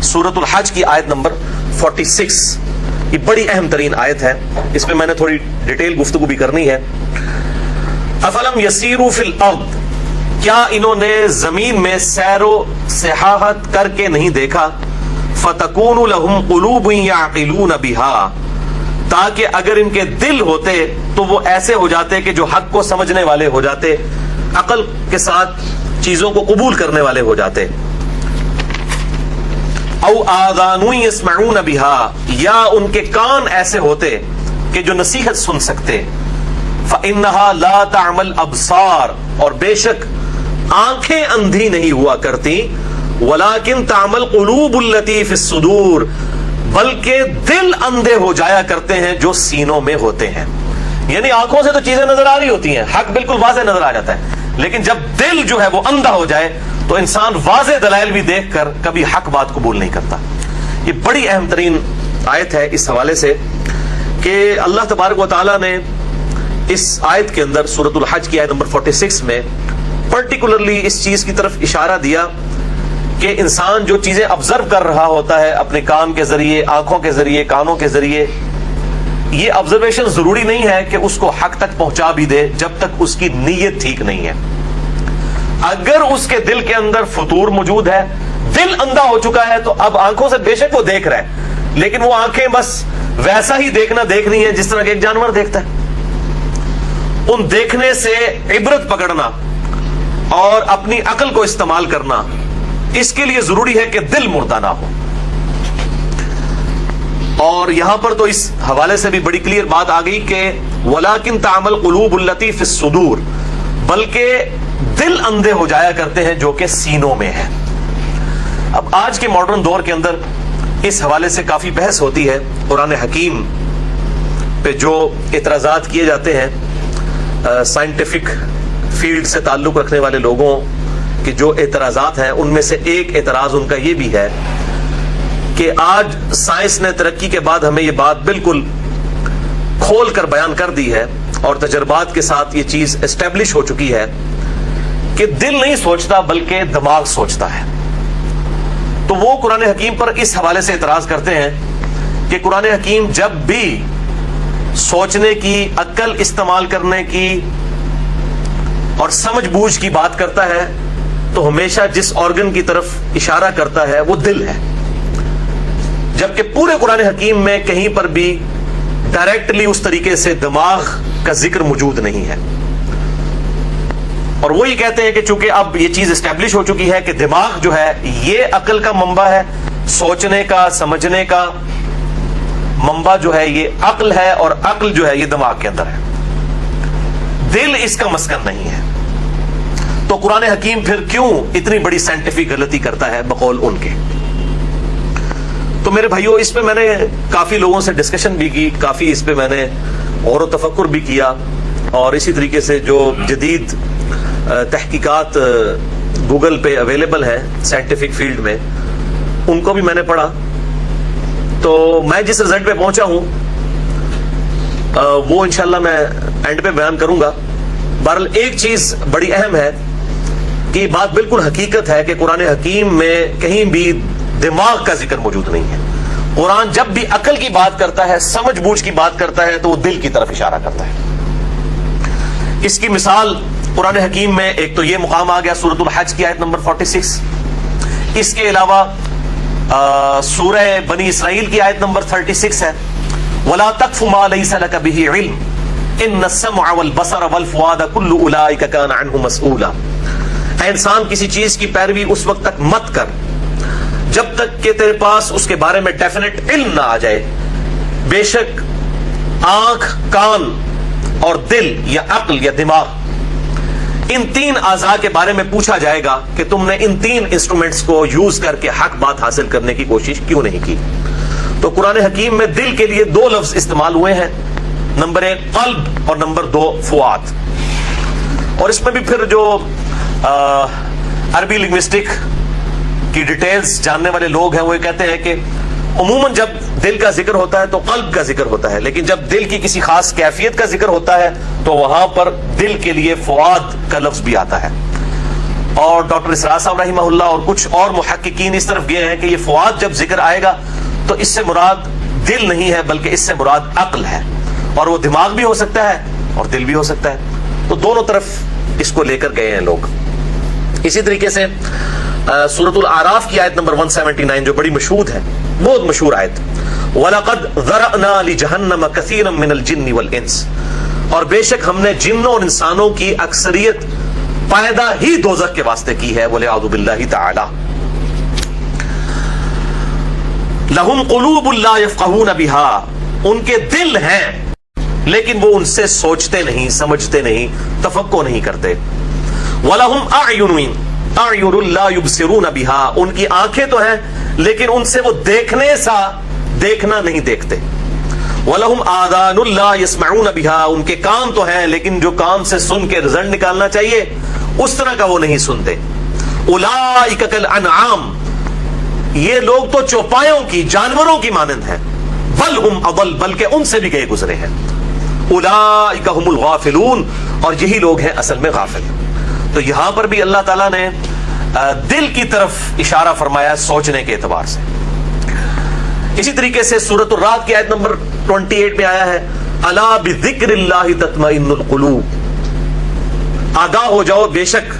سورۃ الحج کی آیت نمبر 46. یہ بڑی اہم ترین آیت ہے, اس پہ میں نے تھوڑی ڈیٹیل گفتگو بھی کرنی ہے. افلم یسیروا فی الارض, کیا انہوں نے زمین میں سیر و سیاحت کر کے نہیں دیکھا, فتکون لہم قلوب یعقلون بہا, تاکہ اگر ان کے دل ہوتے تو وہ ایسے ہو جاتے کہ جو حق کو سمجھنے والے ہو جاتے, عقل کے ساتھ چیزوں کو قبول کرنے والے ہو جاتے. او آذان یسمعون بہا, یا ان کے کان ایسے ہوتے کہ جو نصیحت سن سکتے. فإنها لا تعمل ابصار, اور بے شک آنکھیں اندھی نہیں ہوا کرتی, ولکن تعمل قلوب التی فی الصدور, بلکہ دل اندھے ہو جایا کرتے ہیں جو سینوں میں ہوتے ہیں. یعنی آنکھوں سے تو چیزیں نظر آ رہی ہوتی ہیں, حق بالکل واضح نظر آ جاتا ہے, لیکن جب دل جو ہے وہ اندھا ہو جائے تو انسان واضح دلائل بھی دیکھ کر کبھی حق بات قبول نہیں کرتا. یہ بڑی اہم ترین آیت ہے اس حوالے سے کہ اللہ تبارک و تعالیٰ نے اس آیت کے اندر سورۃ الحج کی آیت نمبر 46 میں پرٹیکولرلی اس چیز کی طرف اشارہ دیا کہ انسان جو چیزیں آبزرو کر رہا ہوتا ہے اپنے کان کے ذریعے, آنکھوں کے ذریعے, کانوں کے ذریعے, یہ آبزرویشن ضروری نہیں ہے کہ اس کو حق تک پہنچا بھی دے جب تک اس کی نیت ٹھیک نہیں ہے. اگر اس کے دل کے اندر فطور موجود ہے, دل اندھا ہو چکا ہے, تو اب آنکھوں سے بے شک وہ دیکھ رہا ہے, لیکن وہ آنکھیں بس ویسا ہی دیکھنا دیکھنی ہے جس طرح کہ ایک جانور دیکھتا ہے. ان دیکھنے سے عبرت پکڑنا اور اپنی عقل کو استعمال کرنا, اس کے لیے ضروری ہے کہ دل مردہ نہ ہو. اور یہاں پر تو اس حوالے سے بھی بڑی کلیئر بات آ گئی کہ وَلَكِن تَعْمَلْ قُلُوبُ الَّتِي فِي الصُّدُورِ, بلکہ دل اندھے ہو جایا کرتے ہیں جو کہ سینوں میں ہے. اب آج کے ماڈرن دور کے اندر اس حوالے سے کافی بحث ہوتی ہے. قرآن حکیم پہ جو اعتراضات کیے جاتے ہیں سائنٹیفک فیلڈ سے تعلق رکھنے والے لوگوں کے جو اعتراضات ہیں, ان میں سے ایک اعتراض ان کا یہ بھی ہے کہ آج سائنس نے ترقی کے بعد ہمیں یہ بات بالکل کھول کر بیان کر دی ہے اور تجربات کے ساتھ یہ چیز اسٹیبلش ہو چکی ہے کہ دل نہیں سوچتا بلکہ دماغ سوچتا ہے. تو وہ قرآن حکیم پر اس حوالے سے اعتراض کرتے ہیں کہ قرآن حکیم جب بھی سوچنے کی, عقل استعمال کرنے کی اور سمجھ بوجھ کی بات کرتا ہے تو ہمیشہ جس آرگن کی طرف اشارہ کرتا ہے وہ دل ہے, جبکہ پورے قرآن حکیم میں کہیں پر بھی ڈائریکٹلی اس طریقے سے دماغ کا ذکر موجود نہیں ہے. اور وہ یہ کہتے ہیں کہ چونکہ اب یہ چیز اسٹیبلش ہو چکی ہے کہ دماغ جو ہے یہ عقل کا منبع ہے, سوچنے کا, سمجھنے کا منبع جو ہے یہ عقل ہے, اور عقل جو ہے یہ دماغ کے اندر ہے, دل اس کا مسکن نہیں ہے. تو قرآن حکیم پھر کیوں اتنی بڑی سائنٹیفک غلطی کرتا ہے بقول ان کے؟ تو میرے بھائیوں, اس پہ میں نے کافی لوگوں سے ڈسکشن بھی کی, کافی اس پہ میں نے غور و تفکر بھی کیا, اور اسی طریقے سے جو جدید تحقیقات گوگل پہ اویلیبل ہیں سائنٹیفک فیلڈ میں, ان کو بھی میں نے پڑھا. تو میں جس رزلٹ پہ پہنچا ہوں وہ انشاءاللہ میں اینڈ پہ بیان کروں گا. بہرحال ایک چیز بڑی اہم ہے کہ یہ بات بالکل حقیقت ہے کہ قرآن حکیم میں کہیں بھی دماغ کا ذکر موجود نہیں ہے. قرآن جب بھی عقل کی بات کرتا ہے, سمجھ بوجھ کی بات کرتا ہے, تو وہ دل کی طرف اشارہ کرتا ہے. اس کی مثال قرآن حکیم میں ایک تو یہ مقام آ گیا سورۃ الحج کی آیت نمبر 46. اس کے علاوہ سورہ بنی اسرائیل کی آیت نمبر 36 ہے, وَلَا تَقْفُ مَا لَيْسَ لَكَ بِهِ عِلْمٌ إِنَّ السَّمْعَ وَالْبَصَرَ وَالْفُؤَادَ كُلُّ أُولَٰئِكَ كَانَ عَنْهُ مَسْئُولًا. اے انسان, کسی چیز کی پیروی اس وقت تک مت کر جب تک کہ تیرے پاس اس کے بارے میں ڈیفینیٹ علم نہ آ جائے. بے شک آنکھ, کان اور دل یا عقل یا دماغ, ان تین اعضاء کے بارے میں پوچھا جائے گا کہ تم نے ان تین انسٹرومنٹس کو یوز کر کے حق بات حاصل کرنے کی کوشش کیوں نہیں کی. تو قرآن حکیم میں دل کے لیے دو لفظ استعمال ہوئے ہیں, نمبر 1 قلب اور نمبر 2 فؤاد. اور اس میں بھی پھر جو عربی لنگوسٹک کی ڈیٹیلز جاننے والے لوگ ہیں وہ یہ کہتے ہیں کہ عموماً جب دل کا ذکر ہوتا ہے تو قلب کا ذکر ہوتا ہے, لیکن جب دل کی کسی خاص کیفیت کا ذکر ہوتا ہے تو وہاں پر دل کے لیے فؤاد کا لفظ بھی آتا ہے. اور ڈاکٹر اسرار صاحب رحمہ اللہ اور کچھ اور محققین اس طرف گئے ہیں کہ یہ فؤاد جب ذکر آئے گا تو اس سے مراد دل نہیں ہے بلکہ اس سے مراد عقل ہے، اور وہ دماغ بھی ہو سکتا ہے اور دل بھی ہو سکتا ہے، تو دونوں طرف اس کو لے کر گئے ہیں لوگ۔ اسی طریقے سے سورۃ الاعراف کی آیت نمبر 179 جو بڑی مشہور ہے، بہت مشہور آیت، وَلَقَدْ ذَرَأْنَا لِجَهَنَّمَ كَثِيرًا مِنَ الْجِنِّ وَالْإِنسِ، اور بے شک ہم نے جنوں اور انسانوں کی اکثریت پیدا ہی دوزخ کے واسطے کی ہے، وَلِعَوْذُ بِاللَّهِ تَعَالَى۔ لَهُمْ قُلُوبٌ لَا يَفْقَهُونَ بِهَا، ان کے دل ہیں لیکن وہ ان سے سوچتے نہیں، سمجھتے نہیں، تفقہ نہیں کرتے۔ وَلَهُمْ أَعْيُنٌ لَا يُبْصِرُونَ بِهَا، ان کی آنکھیں تو ہیں لیکن ان سے وہ دیکھنے سا دیکھنا نہیں دیکھتے۔ وَلَهُمْ آذَانٌ لَا يَسْمَعُونَ بِهَا، ان کے کان تو ہیں لیکن جو کان سے سن کے رزلٹ نکالنا چاہیے اس طرح کا وہ نہیں سنتے۔ أُولَئِكَ كَالْأَنْعَامِ، یہ لوگ تو چوپایوں کی، جانوروں کی مانند ہیں، بل ہم اضل، بلکہ ان سے بھی گئے گزرے ہیں۔ اولئک هم الغافلون، اور یہی لوگ ہیں اصل میں غافل۔ تو یہاں پر بھی اللہ تعالیٰ نے دل کی طرف اشارہ فرمایا سوچنے کے اعتبار سے۔ اسی طریقے سے سورۃ الرعد کی آیت نمبر 28 میں آیا ہے الا بذکر اللہ تطمئن القلوب، آگاہ ہو جاؤ بے شک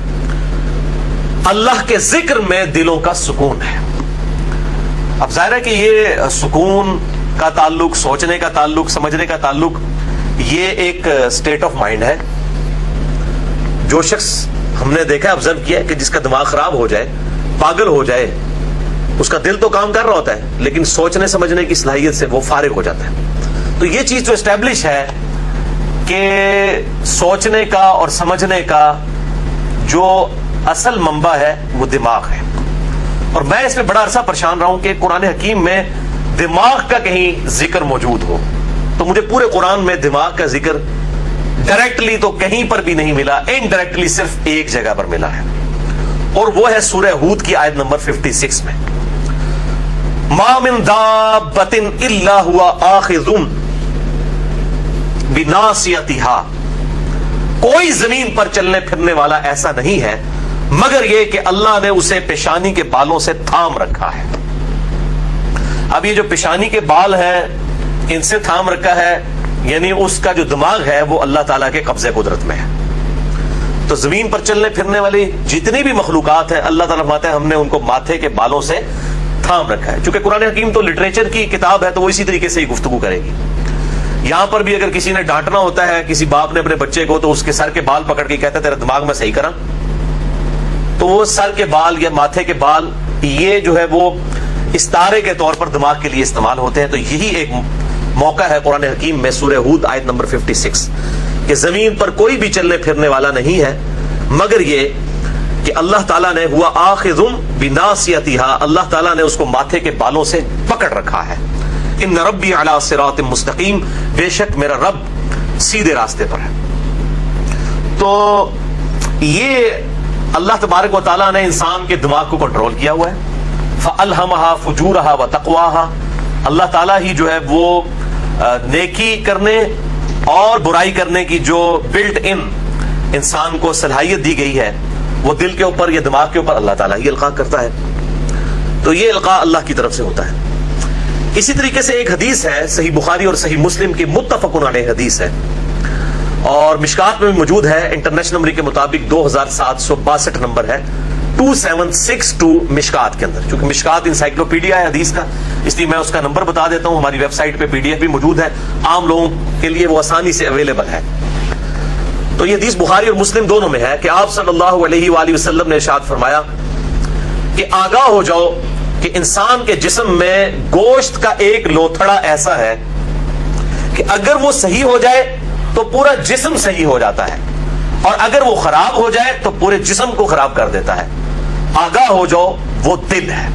اللہ کے ذکر میں دلوں کا سکون ہے۔ اب ظاہر ہے کہ یہ سکون کا تعلق، سوچنے کا تعلق، سمجھنے کا تعلق، یہ ایک سٹیٹ آف مائنڈ ہے۔ جو شخص ہم نے دیکھا، آبزرو کیا کہ جس کا دماغ خراب ہو جائے، پاگل ہو جائے، اس کا دل تو کام کر رہا ہوتا ہے لیکن سوچنے سمجھنے کی صلاحیت سے وہ فارغ ہو جاتا ہے۔ تو یہ چیز جو اسٹیبلش ہے کہ سوچنے کا اور سمجھنے کا جو اصل منبع ہے وہ دماغ ہے، اور میں اس میں بڑا عرصہ پریشان رہا ہوں کہ قرآن حکیم میں دماغ کا کہیں ذکر موجود ہو، تو مجھے پورے قرآن میں دماغ کا ذکر ڈائریکٹلی تو کہیں پر بھی نہیں ملا، انڈائریکٹلی صرف ایک جگہ پر ملا ہے، اور وہ ہے سورہ ہود کی آیت نمبر 56 میں، ما من دابۃ الا هو آخذ بناصیتها، کوئی زمین پر چلنے پھرنے والا ایسا نہیں ہے مگر یہ کہ اللہ نے اسے پیشانی کے بالوں سے تھام رکھا ہے۔ اب یہ جو پیشانی کے بال ہیں ان سے تھام رکھا ہے، یعنی اس کا جو دماغ ہے وہ اللہ تعالیٰ کے قبضے قدرت میں ہے۔ تو زمین پر چلنے پھرنے والی جتنی بھی مخلوقات ہیں اللہ تعالیٰ فرماتا ہے ہم نے ان کو ماتھے کے بالوں سے تھام رکھا ہے۔ چونکہ قرآن حکیم تو لٹریچر کی کتاب ہے تو وہ اسی طریقے سے ہی گفتگو کرے گی۔ یہاں پر بھی اگر کسی نے ڈانٹنا ہوتا ہے کسی باپ نے اپنے بچے کو، تو اس کے سر کے بال پکڑ کے کہتا ہے تیرا دماغ میں صحیح کرا، تو وہ سر کے بال یا ماتھے کے بال یہ جو ہے وہ استارے کے طور پر دماغ کے لیے استعمال ہوتے ہیں۔ تو یہی ایک موقع ہے قرآن حکیم میں سورہ ہود آیت نمبر 56 کہ زمین پر کوئی بھی چلنے پھرنے والا نہیں ہے مگر یہ کہ اللہ تعالیٰ نے ہوا آخذ بناصیتها، اللہ تعالیٰ نے اس کو ماتھے کے بالوں سے پکڑ رکھا ہے۔ ان ربی علی صراط مستقیم، بے شک میرا رب سیدھے راستے پر ہے۔ تو یہ اللہ تبارک و تعالیٰ نے انسان کے دماغ کو کنٹرول کیا ہوا ہے۔ فَأَلْهَمَهَا فُجُورَهَا وَتَقْوَاهَا، اللہ تعالیٰ ہی جو ہے وہ نیکی کرنے اور برائی کرنے کی جو بلٹ ان انسان کو صلاحیت دی گئی ہے وہ دل کے اوپر یا دماغ کے اوپر اللہ تعالیٰ ہی القاء کرتا ہے۔ تو یہ القاء اللہ کی طرف سے ہوتا ہے۔ اسی طریقے سے ایک حدیث ہے صحیح بخاری اور صحیح مسلم کی متفق علیہ حدیث ہے، اور مشکات میں بھی موجود ہے، انٹرنیشنل نمبر کے مطابق 2762 نمبر ہے، 2762 مشکات کے اندر۔ چونکہ مشکات انسائکلوپیڈیا ہے حدیث کا، اس لیے میں اس کا نمبر بتا دیتا ہوں۔ ہماری ویب سائٹ پہ PDF بھی موجود ہے، عام لوگوں کے لیے وہ آسانی سے اویلیبل ہے۔ تو یہ حدیث بخاری اور مسلم دونوں میں ہے کہ آپ صلی اللہ علیہ وآلہ وسلم نے ارشاد فرمایا کہ آگاہ ہو جاؤ کہ انسان کے جسم میں گوشت کا ایک لوتھڑا ایسا ہے کہ اگر وہ صحیح ہو جائے تو پورا جسم صحیح ہو جاتا ہے، اور اگر وہ خراب ہو جائے تو پورے جسم کو خراب کر دیتا ہے۔ آگاہ ہو جاؤ وہ دل ہے۔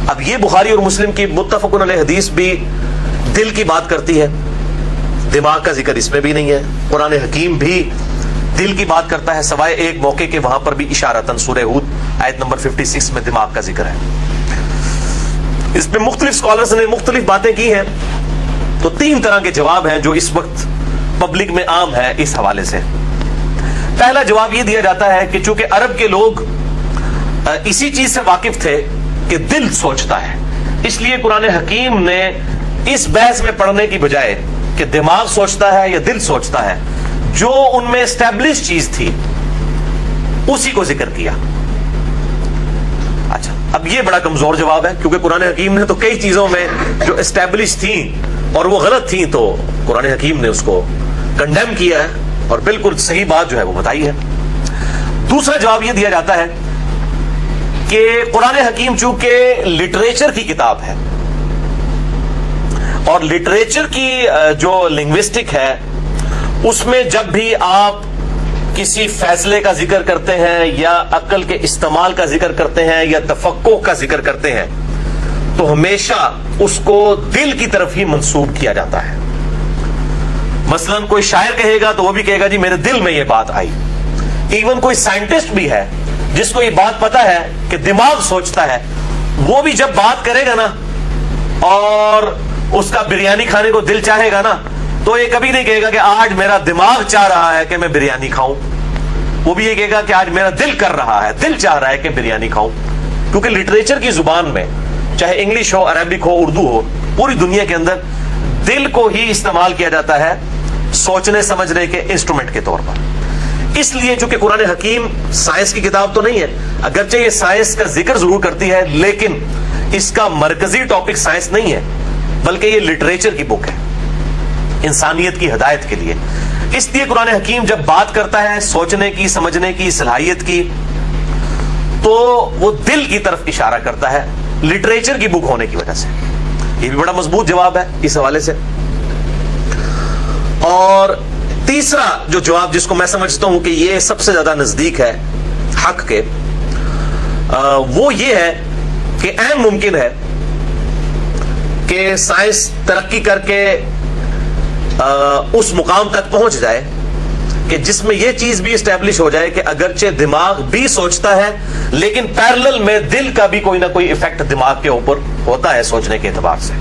اب یہ بخاری اور مسلم کی متفق علیہ حدیث بھی دل کی بات کرتی ہے، دماغ کا ذکر اس میں بھی نہیں ہے۔ قرآن حکیم بھی دل کی بات کرتا ہے سوائے ایک موقع کے، وہاں پر بھی اشارتاً سورہ ہود آیت نمبر 56 میں دماغ کا ذکر ہے۔ اس میں مختلف اسکالرز نے مختلف باتیں کی ہیں، تو 3 طرح کے جواب ہیں جو اس وقت پبلک میں عام ہے اس حوالے سے۔ پہلا جواب یہ دیا جاتا ہے کہ چونکہ عرب کے لوگ اسی چیز سے واقف تھے کہ دل سوچتا ہے، اس لیے قرآن حکیم نے اس بحث میں پڑھنے کی بجائے کہ دماغ سوچتا ہے یا دل سوچتا ہے، جو ان میں اسٹیبلش چیز تھی اسی کو ذکر کیا۔ اچھا، اب یہ بڑا کمزور جواب ہے، کیونکہ قرآن حکیم نے تو کئی چیزوں میں جو اسٹیبلش تھیں اور وہ غلط تھیں تو قرآن حکیم نے اس کو کنڈیم کیا ہے اور بالکل صحیح بات جو ہے وہ بتائی ہے۔ دوسرا جواب یہ دیا جاتا ہے کہ قرآن حکیم چونکہ لٹریچر کی کتاب ہے اور لٹریچر کی جو لنگوسٹک ہے اس میں جب بھی آپ کسی فیصلے کا ذکر کرتے ہیں یا عقل کے استعمال کا ذکر کرتے ہیں یا تفقع کا ذکر کرتے ہیں تو ہمیشہ اس کو دل کی طرف ہی منسوب کیا جاتا ہے۔ مثلا کوئی شاعر کہے گا تو وہ بھی کہے گا جی میرے دل میں یہ بات آئی۔ ایون کوئی سائنٹسٹ بھی ہے جس کو یہ بات پتا ہے کہ دماغ سوچتا ہے، وہ بھی جب بات کرے گا نا اور اس کا بریانی کھانے کو دل چاہے گا نا تو یہ کبھی نہیں کہے گا کہ آج میرا دماغ چاہ رہا ہے کہ میں بریانی کھاؤں، وہ بھی یہ کہے گا کہ آج میرا دل کر رہا ہے، دل چاہ رہا ہے کہ بریانی کھاؤں۔ کیونکہ لٹریچر کی زبان میں چاہے انگلش ہو، عربک ہو، اردو ہو، پوری دنیا کے اندر دل کو ہی استعمال کیا جاتا ہے سوچنے سمجھنے کے انسٹرومنٹ کے طور پر۔ اس لیے چونکہ قرآن حکیم سائنس کی کتاب تو نہیں ہے، اگرچہ یہ سائنس کا ذکر ضرور کرتی ہے لیکن اس کا مرکزی ٹاپک سائنس نہیں ہے، بلکہ یہ لٹریچر کی بک ہے انسانیت کی ہدایت کے لیے۔ اس لیے قرآن حکیم جب بات کرتا ہے سوچنے کی، سمجھنے کی، صلاحیت کی، تو وہ دل کی طرف اشارہ کرتا ہے لٹریچر کی بک ہونے کی وجہ سے۔ یہ بھی بڑا مضبوط جواب ہے اس حوالے سے۔ اور تیسرا جو جواب جس کو میں سمجھتا ہوں کہ یہ سب سے زیادہ نزدیک ہے حق کے، وہ یہ ہے کہ عین ممکن ہے کہ سائنس ترقی کر کے اس مقام تک پہنچ جائے کہ جس میں یہ چیز بھی اسٹیبلش ہو جائے کہ اگرچہ دماغ بھی سوچتا ہے لیکن پیرلل میں دل کا بھی کوئی نہ کوئی ایفیکٹ دماغ کے اوپر ہوتا ہے سوچنے کے اعتبار سے۔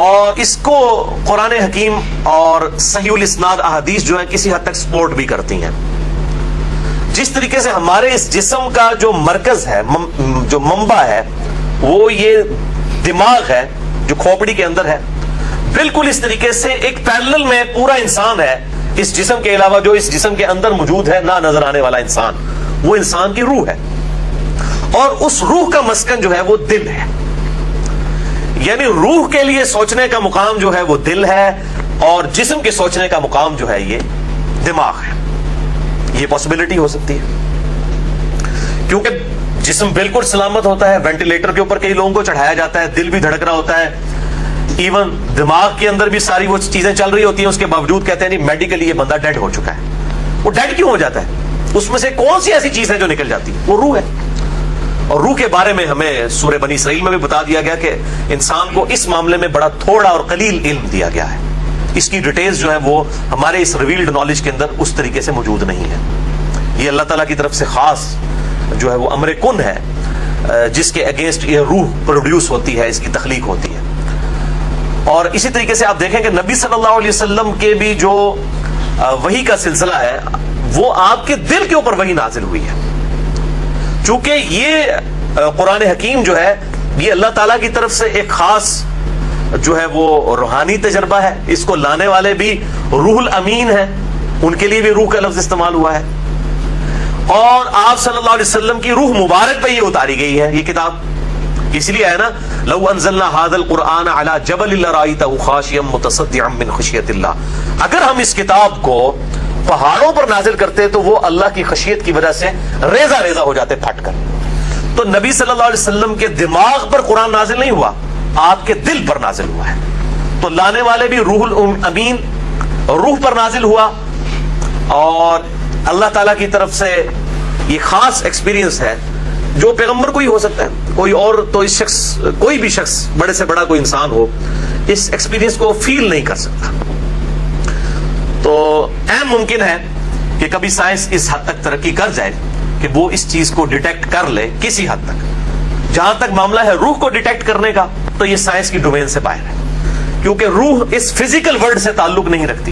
اور اس کو قرآن حکیم اور صحیح الاسناد احادیث جو ہے کسی حد تک سپورٹ بھی کرتی ہیں۔ جس طریقے سے ہمارے اس جسم کا جو مرکز ہے، جو منبع ہے، وہ یہ دماغ ہے جو کھوپڑی کے اندر ہے، بالکل اس طریقے سے ایک پیرلل میں پورا انسان ہے اس جسم کے علاوہ جو اس جسم کے اندر موجود ہے، نہ نظر آنے والا انسان، وہ انسان کی روح ہے، اور اس روح کا مسکن جو ہے وہ دل ہے۔ یعنی روح کے لیے سوچنے کا مقام جو ہے وہ دل ہے اور جسم کے سوچنے کا مقام جو ہے یہ دماغ ہے۔ یہ پاسبلٹی ہو سکتی ہے کیونکہ جسم بالکل سلامت ہوتا ہے، وینٹیلیٹر کے اوپر کئی لوگوں کو چڑھایا جاتا ہے، دل بھی دھڑک رہا ہوتا ہے، ایون دماغ کے اندر بھی ساری وہ چیزیں چل رہی ہوتی ہیں، اس کے باوجود کہتے ہیں نہیں میڈیکلی یہ بندہ ڈیڈ ہو چکا ہے۔ وہ ڈیڈ کیوں ہو جاتا ہے؟ اس میں سے کون سی ایسی چیز ہے جو نکل جاتی ہے؟ وہ روح ہے۔ اور روح کے بارے میں ہمیں سورہ بنی اسرائیل میں بھی بتا دیا گیا کہ انسان کو اس معاملے میں بڑا تھوڑا اور قلیل علم دیا گیا ہے، اس کی ڈیٹیلز جو ہے وہ ہمارے اس ریویلڈ نالج کے اندر اس طریقے سے موجود نہیں ہے۔ یہ اللہ تعالیٰ کی طرف سے خاص جو ہے وہ امر کن ہے جس کے اگینسٹ یہ روح پروڈیوس ہوتی ہے، اس کی تخلیق ہوتی ہے۔ اور اسی طریقے سے آپ دیکھیں کہ نبی صلی اللہ علیہ وسلم کے بھی جو وحی کا سلسلہ ہے وہ آپ کے دل کے اوپر وحی نازل ہوئی ہے، چونکہ یہ قرآن حکیم جو ہے یہ اللہ تعالیٰ کی طرف سے ایک خاص جو ہے وہ روحانی تجربہ ہے۔ اس کو لانے والے بھی روح الامین ہیں، ان کے لیے بھی روح کا لفظ استعمال ہوا ہے، اور آپ صلی اللہ علیہ وسلم کی روح مبارک پہ یہ اتاری گئی ہے یہ کتاب۔ اس لیے ہے نا لو انزلنا هذا القرآن على جبل لرأيته خاشعا متصدعا من خشیت اللہ، اگر ہم اس کتاب کو پہاڑوں پر نازل کرتے تو وہ اللہ کی خشیت کی وجہ سے ریزہ ریزہ ہو جاتے پھٹ کر۔ تو نبی صلی اللہ علیہ وسلم کے دماغ پر قرآن نازل نہیں ہوا، آپ کے دل پر نازل ہوا ہے۔ تو لانے والے بھی روح الامین روح پر نازل ہوا، اور اللہ تعالیٰ کی طرف سے یہ خاص ایکسپیرینس ہے جو پیغمبر کو ہی ہو سکتا ہے، کوئی اور تو اس شخص کوئی بھی شخص بڑے سے بڑا کوئی انسان ہو اس ایکسپیرینس کو فیل نہیں کر سکتا۔ تو اہم ممکن ہے کہ کبھی سائنس اس حد تک ترقی کر جائے کہ وہ اس چیز کو ڈیٹیکٹ کر لے کسی حد تک۔ جہاں تک معاملہ ہے روح کو ڈیٹیکٹ کرنے کا تو یہ سائنس کی ڈومین سے باہر ہے، کیونکہ روح اس فزیکل ورلڈ سے تعلق نہیں رکھتی۔